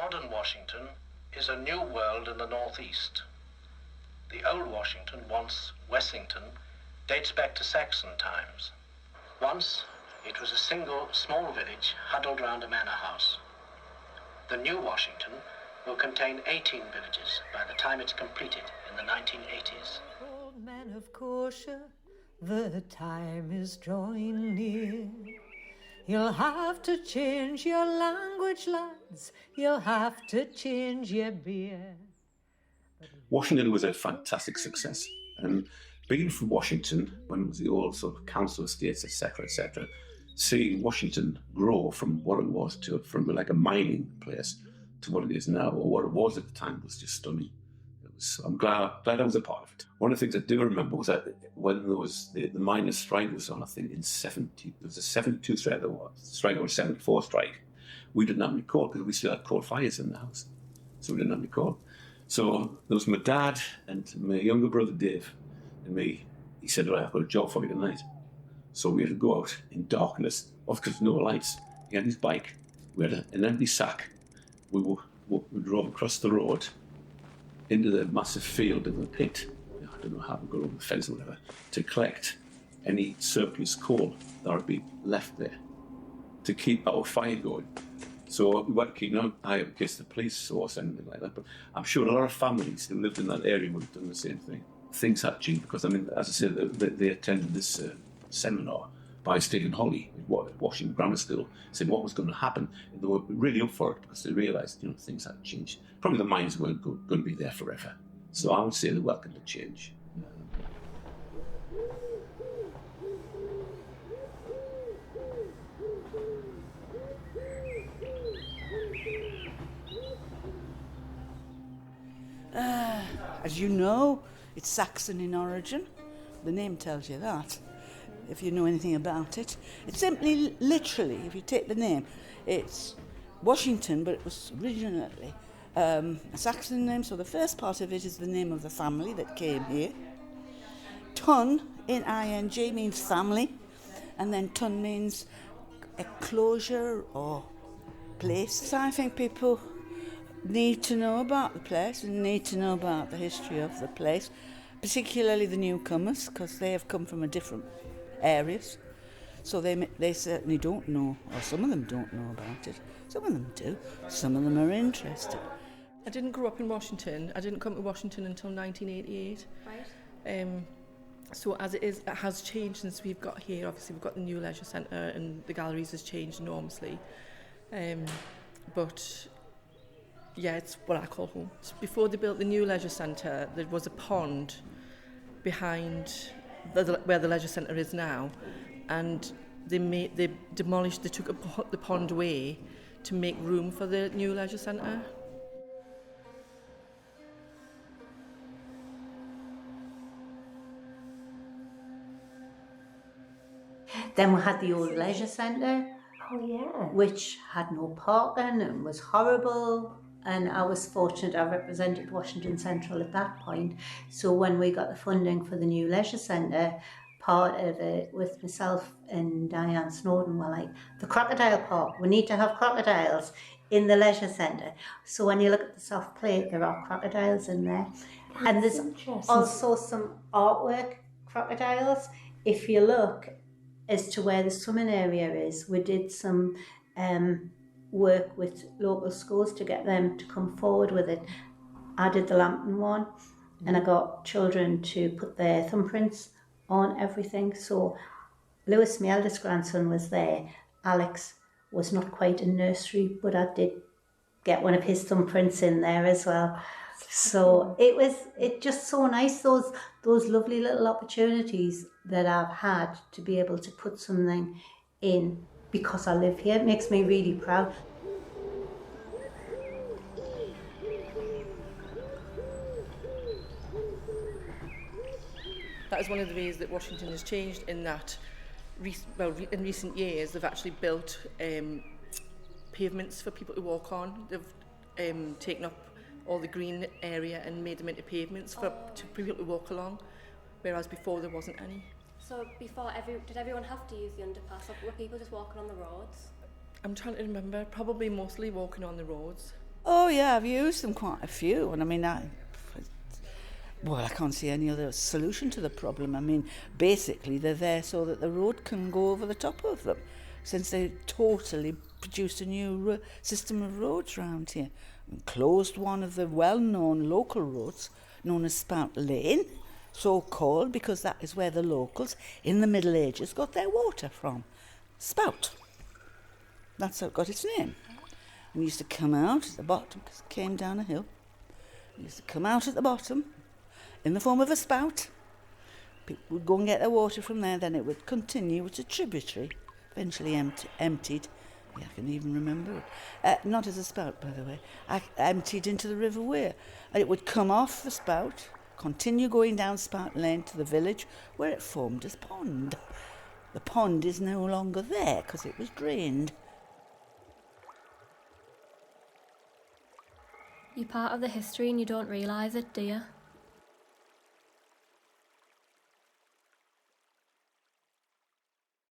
Modern Washington is a new world in the northeast. The old Washington, once Wessington, dates back to Saxon times. Once, it was a single small village huddled round a manor house. The new Washington will contain 18 villages by the time it's completed in the 1980s. Old man of Corsia, the time is drawing near. You'll have to change your language, lads. You'll have to change your beer. Washington was a fantastic success. And being from Washington, when it was the old sort of council estates, etc., seeing Washington grow from what it was from like a mining place to what it is now, or what it was at the time, was just stunning. I'm glad I was a part of it. One of the things I do remember was that when there was the miners' strike was on, I think in 70, there was a 72 strike, or a 74 strike. We didn't have any coal because we still had coal fires in the house, so we didn't have any coal. So there was my dad and my younger brother Dave and me. He said, "Right, I've got a job for you tonight." So we had to go out in darkness, because no lights. He had his bike. We had an empty sack. We drove across the road into the massive field in the pit. I don't know how we got over the fence or whatever, to collect any surplus coal that would be left there to keep our fire going. So we weren't keeping an eye in case the police saw us, anything like that. But I'm sure a lot of families who lived in that area would have done the same thing. Things had changed because, I mean, as I said, they attended this seminar by Stephen Holly at Washington Grammar School, saying what was going to happen. And they were really up for it because they realised, things had changed. Probably the mines weren't going to be there forever. So I would say they welcomed the change. As you know, it's Saxon in origin. The name tells you that, if you know anything about it. It's simply, literally, if you take the name, it's Washington, but it was originally a Saxon name, so the first part of it is the name of the family that came here. Tun, in ing, means family, and then tun means enclosure or place. So I think people need to know about the place and need to know about the history of the place, particularly the newcomers, because they have come from different areas. So they certainly don't know, or some of them don't know about it. Some of them do. Some of them are interested. I didn't grow up in Washington. I didn't come to Washington until 1988. Right. So as it is, it has changed since we've got here. Obviously, we've got the new leisure centre and the galleries has changed enormously. But yeah, it's what I call home. So before they built the new leisure centre, there was a pond behind where the leisure centre is now, and they took the pond away to make room for the new leisure centre. Then we had the old leisure centre, which had no parking and was horrible. And I was fortunate, I represented Washington Central at that point. So when we got the funding for the new leisure centre, part of it with myself and Diane Snowden were like, the Crocodile Park, we need to have crocodiles in the leisure centre. So when you look at the soft plate, there are crocodiles in there. And there's also some artwork crocodiles. If you look as to where the swimming area is, we did some work with local schools to get them to come forward with it. I did the Lambton one, and I got children to put their thumbprints on everything. So Lewis, my eldest grandson, was there. Alex was not quite in nursery, but I did get one of his thumbprints in there as well. So it just so nice, those lovely little opportunities that I've had to be able to put something in because I live here. It makes me really proud. That is one of the ways that Washington has changed, in that in recent years they've actually built pavements for people to walk on. They've taken up all the green area and made them into pavements for people to walk along, whereas before there wasn't any. So before, did everyone have to use the underpass, or were people just walking on the roads? I'm trying to remember, probably mostly walking on the roads. Oh yeah, I've used them quite a few, and I mean, I can't see any other solution to the problem. I mean, basically they're there so that the road can go over the top of them, since they totally produced a new system of roads around here. And closed one of the well-known local roads, known as Spout Lane, so called because that is where the locals in the Middle Ages got their water from. Spout. That's how it got its name. And used to come out at the bottom, because it came down a hill. It used to come out at the bottom in the form of a spout. People would go and get their water from there, then it would continue. It's a tributary, eventually emptied. Yeah, I can even remember it. Not as a spout, by the way. Emptied into the River Wear. And it would come off the spout, continue going down Spout Lane to the village, where it formed as pond. The pond is no longer there because it was drained. You're part of the history and you don't realise it, do you?